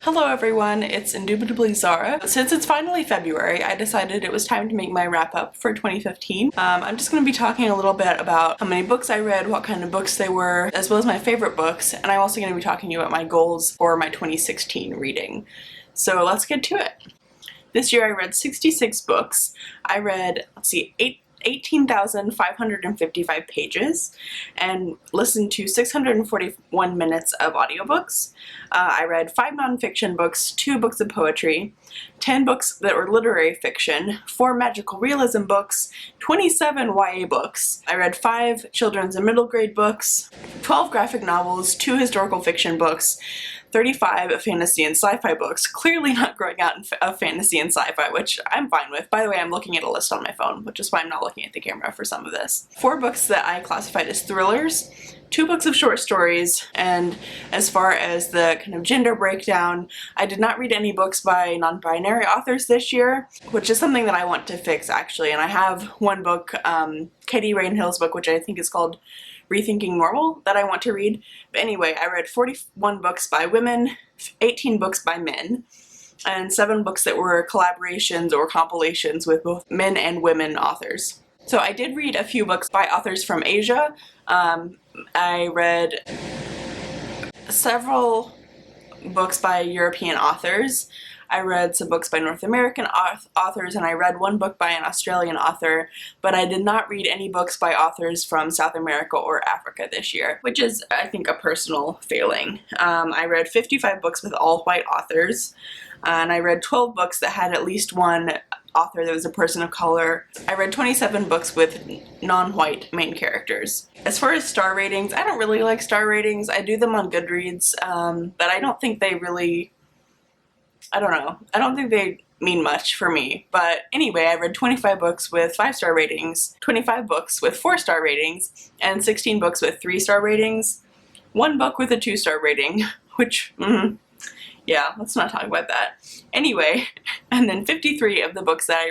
Hello everyone, it's indubitably Zara. Since it's finally February, I decided it was time to make my wrap up for 2015. I'm just going to be talking a little bit about how many books I read, what kind of books they were, as well as my favorite books, and I'm also going to be talking to you about my goals for my 2016 reading. So let's get to it. This year I read 66 books. I read, 18,555 pages and listened to 641 minutes of audiobooks. I read 5 nonfiction books, 2 books of poetry, 10 books that were literary fiction, 4 magical realism books, 27 YA books. I read 5 children's and middle grade books, 12 graphic novels, 2 historical fiction books, 35 fantasy and sci-fi books, clearly not growing out of fantasy and sci-fi, which I'm fine with. By the way, I'm looking at a list on my phone, which is why I'm not looking at the camera for some of this. 4 books that I classified as thrillers, 2 books of short stories, and as far as the kind of gender breakdown, I did not read any books by non-binary authors this year, which is something that I want to fix actually, and I have one book, Katie Rainhill's book, which I think is called Rethinking Normal, that I want to read. But anyway, I read 41 books by women, 18 books by men, and 7 books that were collaborations or compilations with both men and women authors. So I did read a few books by authors from Asia. I read several books by European authors. I read some books by North American authors, and I read one book by an Australian author, but I did not read any books by authors from South America or Africa this year, which is, I think, a personal failing. I read 55 books with all white authors, and I read 12 books that had at least one author that was a person of color. I read 27 books with non-white main characters. As far as star ratings, I don't really like star ratings. I do them on Goodreads, but I don't think they really... I don't know. I don't think they mean much for me. But anyway, I read 25 books with 5-star ratings, 25 books with 4-star ratings, and 16 books with 3-star ratings. 1 book with a 2-star rating, which, yeah, let's not talk about that. Anyway, and then 53 of the books that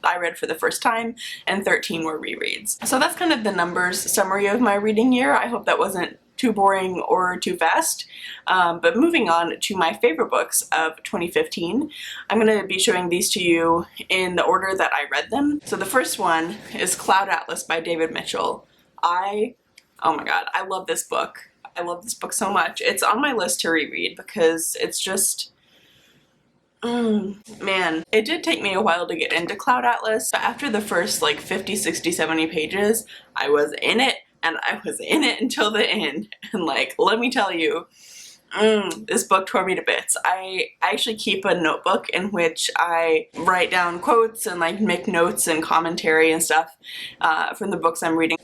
I read for the first time, and 13 were rereads. So that's kind of the numbers summary of my reading year. I hope that wasn't too boring or too fast. But moving on to my favorite books of 2015, I'm going to be showing these to you in the order that I read them. So the first one is Cloud Atlas by David Mitchell. Oh my god, I love this book. I love this book so much. It's on my list to reread because it's just... man, it did take me a while to get into Cloud Atlas, but after the first like 50, 60, 70 pages, I was in it, and I was in it until the end. And like, let me tell you, this book tore me to bits. I actually keep a notebook in which I write down quotes and like make notes and commentary and stuff from the books I'm reading.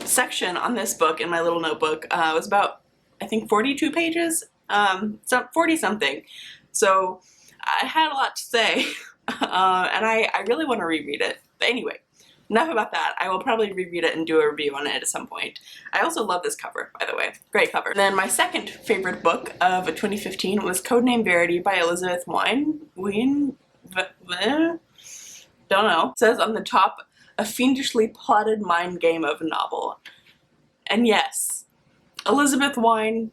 Section on this book in my little notebook was about, I think, 42 pages, 40 something. So I had a lot to say, and I really want to reread it. But anyway, enough about that. I will probably reread it and do a review on it at some point. I also love this cover, by the way. Great cover. Then my second favorite book of 2015 was Codename Verity by Elizabeth Wein. Don't know. It says on the top, a fiendishly plotted mind game of a novel. And yes, Elizabeth Wayne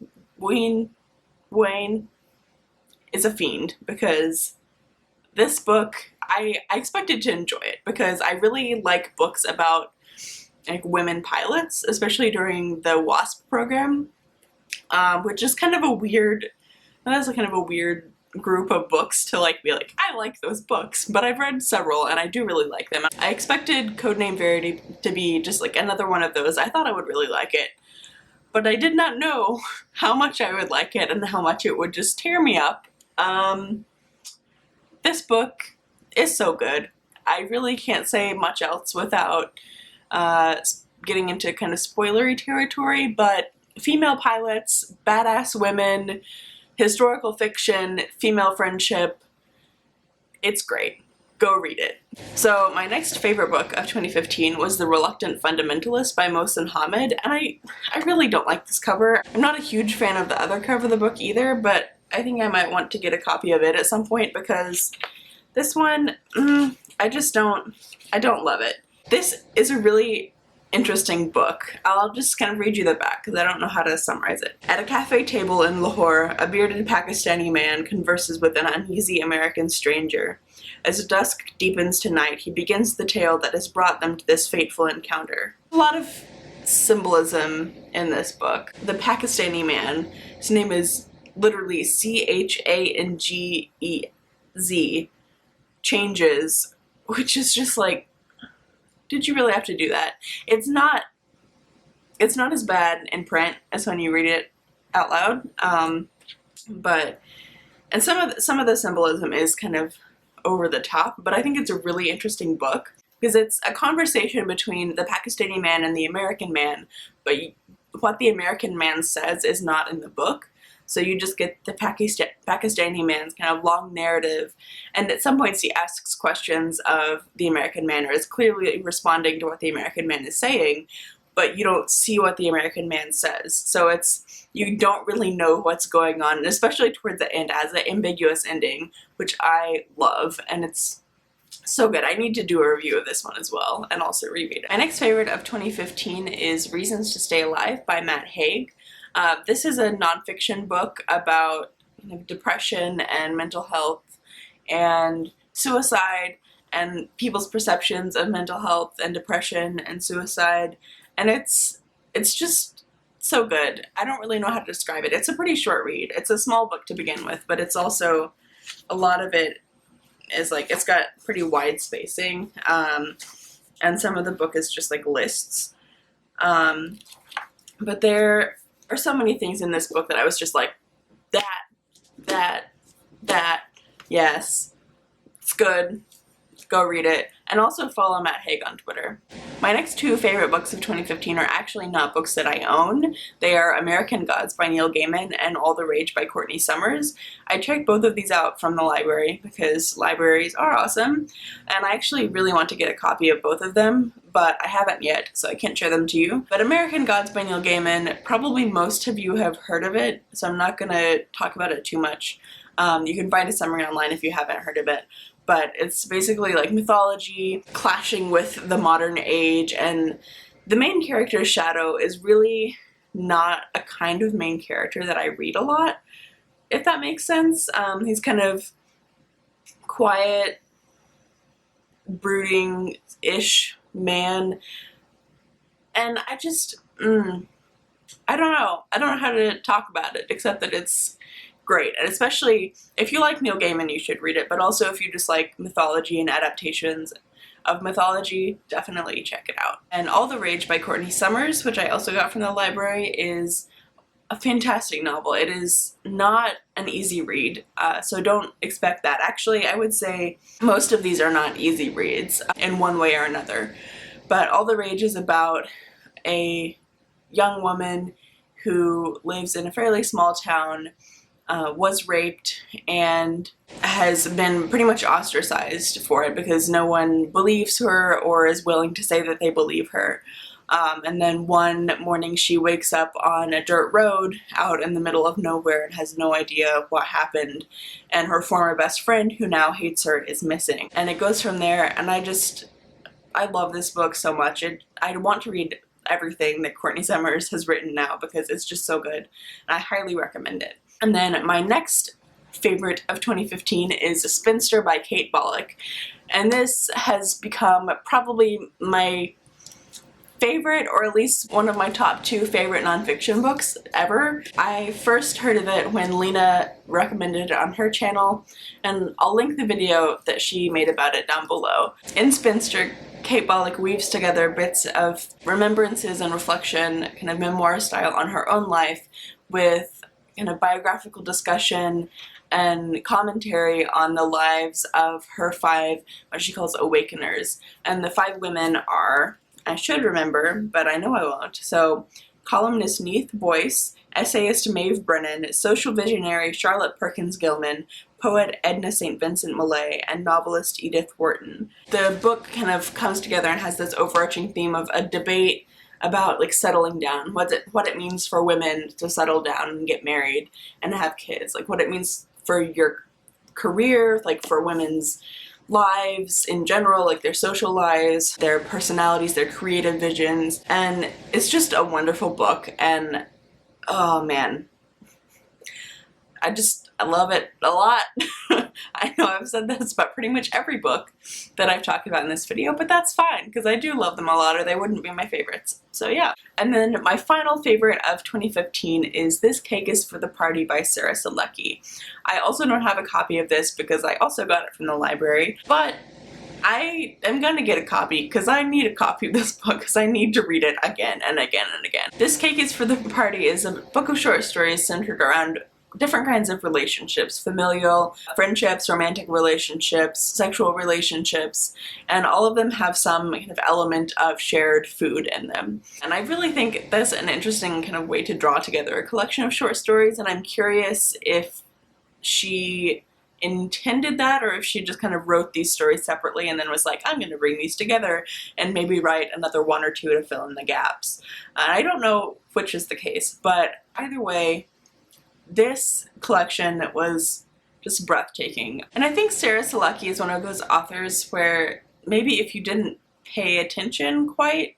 is a fiend, because this book, I expected to enjoy it because I really like books about like women pilots, especially during the WASP program, which is kind of a weird, that's kind of a weird group of books to like be like, I like those books, but I've read several and I do really like them. I expected Codename Verity to be just like another one of those. I thought I would really like it, but I did not know how much I would like it and how much it would just tear me up. This book is so good. I really can't say much else without getting into kind of spoilery territory, but female pilots, badass women, historical fiction, female friendship, it's great. Go read it. So my next favorite book of 2015 was The Reluctant Fundamentalist by Mohsin Hamid, and I really don't like this cover. I'm not a huge fan of the other cover of the book either, but I think I might want to get a copy of it at some point because this one, I don't love it. This is a really interesting book. I'll just kind of read you the back because I don't know how to summarize it. At a cafe table in Lahore, a bearded Pakistani man converses with an uneasy American stranger. As dusk deepens to night, he begins the tale that has brought them to this fateful encounter. A lot of symbolism in this book. The Pakistani man, his name is literally Changez, changes, which is just like, did you really have to do that? It's not as bad in print as when you read it out loud, but some of the symbolism is kind of over the top, but I think it's a really interesting book because it's a conversation between the Pakistani man and the American man, but what the American man says is not in the book. So you just get the Pakistani man's kind of long narrative, and at some points he asks questions of the American man, or is clearly responding to what the American man is saying, but you don't see what the American man says. So you don't really know what's going on, and especially towards the end, as an ambiguous ending, which I love, and it's so good. I need to do a review of this one as well, and also reread it. My next favorite of 2015 is Reasons to Stay Alive by Matt Haig. This is a nonfiction book about depression and mental health and suicide and people's perceptions of mental health and depression and suicide, and it's just so good. I don't really know how to describe it. It's a pretty short read. It's a small book to begin with, but it's also, a lot of it is like, it's got pretty wide spacing, and some of the book is just like lists, but there are so many things in this book that I was just like, that, yes, it's good, go read it, and also follow Matt Haig on Twitter. My next two favorite books of 2015 are actually not books that I own. They are American Gods by Neil Gaiman and All the Rage by Courtney Summers. I checked both of these out from the library because libraries are awesome, and I actually really want to get a copy of both of them, but I haven't yet, so I can't share them to you. But American Gods by Neil Gaiman, probably most of you have heard of it, so I'm not going to talk about it too much. You can find a summary online if you haven't heard of it. But it's basically like mythology clashing with the modern age, and the main character, Shadow, is really not a kind of main character that I read a lot, if that makes sense. He's kind of quiet, brooding-ish man, and I just, I don't know how to talk about it, except that it's great, and especially if you like Neil Gaiman, you should read it, but also if you just like mythology and adaptations of mythology, definitely check it out. And All the Rage by Courtney Summers, which I also got from the library, is a fantastic novel. It is not an easy read, so don't expect that. Actually, I would say most of these are not easy reads in one way or another, but All the Rage is about a young woman who lives in a fairly small town, was raped, and has been pretty much ostracized for it because no one believes her or is willing to say that they believe her. And then one morning she wakes up on a dirt road out in the middle of nowhere and has no idea what happened, and her former best friend, who now hates her, is missing. And it goes from there, and I love this book so much. I want to read everything that Courtney Summers has written now because it's just so good, and I highly recommend it. And then my next favorite of 2015 is A Spinster by Kate Bollock, and this has become probably my favorite, or at least one of my top 2 favorite nonfiction books ever. I first heard of it when Lena recommended it on her channel, and I'll link the video that she made about it down below. In Spinster, Kate Bollock weaves together bits of remembrances and reflection, kind of memoir style, on her own life with kind of biographical discussion and commentary on the lives of her 5, what she calls awakeners. And the 5 women are, I should remember, but I know I won't. So, columnist Neith Boyce, essayist Maeve Brennan, social visionary Charlotte Perkins Gilman, poet Edna St. Vincent Millay, and novelist Edith Wharton. The book kind of comes together and has this overarching theme of a debate about like settling down, what it means for women to settle down and get married and have kids, like what it means for your career, like for women's lives in general, like their social lives, their personalities, their creative visions, and it's just a wonderful book, and oh man, I love it a lot. I know I've said this about pretty much every book that I've talked about in this video, but that's fine, because I do love them a lot or they wouldn't be my favorites. So yeah. And then my final favorite of 2015 is This Cake is for the Party by Sarah Selecki. I also don't have a copy of this because I also got it from the library, but I am gonna get a copy because I need a copy of this book because I need to read it again and again and again. This Cake is for the Party is a book of short stories centered around different kinds of relationships, familial, friendships, romantic relationships, sexual relationships, and all of them have some kind of element of shared food in them. And I really think that's an interesting kind of way to draw together a collection of short stories, and I'm curious if she intended that or if she just kind of wrote these stories separately and then was like, I'm going to bring these together and maybe write another one or two to fill in the gaps. I don't know which is the case, but either way, this collection was just breathtaking. And I think Sarah Selecki is one of those authors where maybe if you didn't pay attention quite,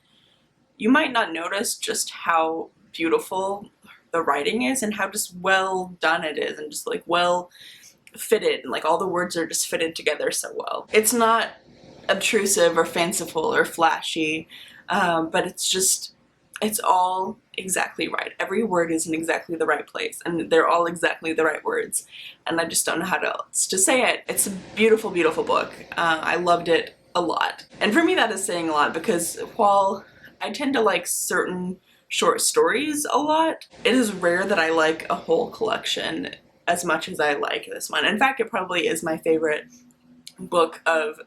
you might not notice just how beautiful the writing is and how just well done it is and just like well fitted, and like all the words are just fitted together so well. It's not obtrusive or fanciful or flashy, but it's all exactly right. Every word is in exactly the right place, and they're all exactly the right words, and I just don't know how else to say it. It's a beautiful, beautiful book. I loved it a lot. And for me that is saying a lot, because while I tend to like certain short stories a lot, it is rare that I like a whole collection as much as I like this one. In fact, it probably is my favorite book of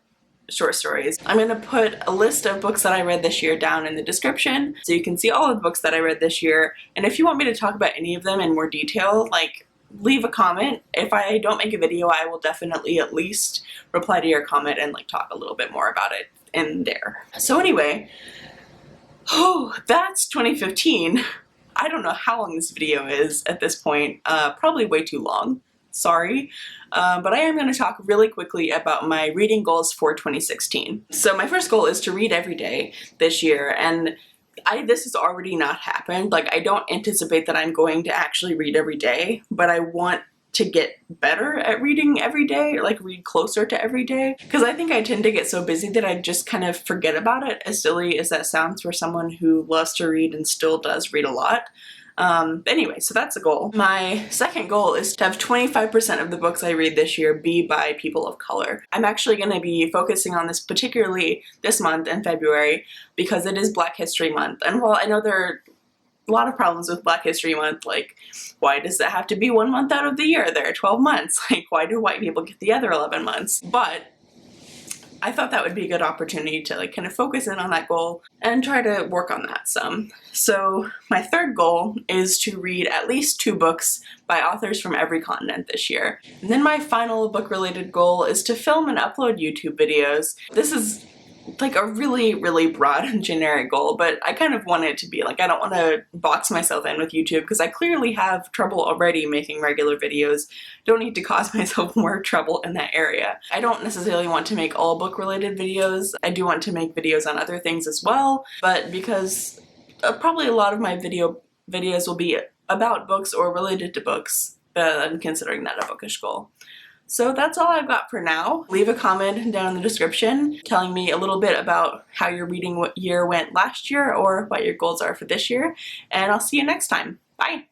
short stories. I'm going to put a list of books that I read this year down in the description so you can see all of the books that I read this year, and if you want me to talk about any of them in more detail, like leave a comment. If I don't make a video, I will definitely at least reply to your comment and like talk a little bit more about it in there. So anyway, that's 2015. I don't know how long this video is at this point, probably way too long. Sorry, but I am going to talk really quickly about my reading goals for 2016. So my first goal is to read every day this year, and this has already not happened. Like, I don't anticipate that I'm going to actually read every day, but I want to get better at reading every day, or like read closer to every day, because I think I tend to get so busy that I just kind of forget about it, as silly as that sounds for someone who loves to read and still does read a lot. Anyway, so that's a goal. My second goal is to have 25% of the books I read this year be by people of color. I'm actually going to be focusing on this particularly this month in February because it is Black History Month, and while I know there are a lot of problems with Black History Month, like why does it have to be 1 month out of the year? There are 12 months. Like, why do white people get the other 11 months? But I thought that would be a good opportunity to like kind of focus in on that goal and try to work on that some. So my third goal is to read at least 2 books by authors from every continent this year. And then my final book related goal is to film and upload YouTube videos. This is like a really, really broad and generic goal, but I kind of want it to be like, I don't want to box myself in with YouTube because I clearly have trouble already making regular videos. Don't need to cause myself more trouble in that area. I don't necessarily want to make all book related videos. I do want to make videos on other things as well, but because probably a lot of my videos will be about books or related to books, I'm considering that a bookish goal. So that's all I've got for now. Leave a comment down in the description telling me a little bit about how your reading year went last year or what your goals are for this year, and I'll see you next time. Bye!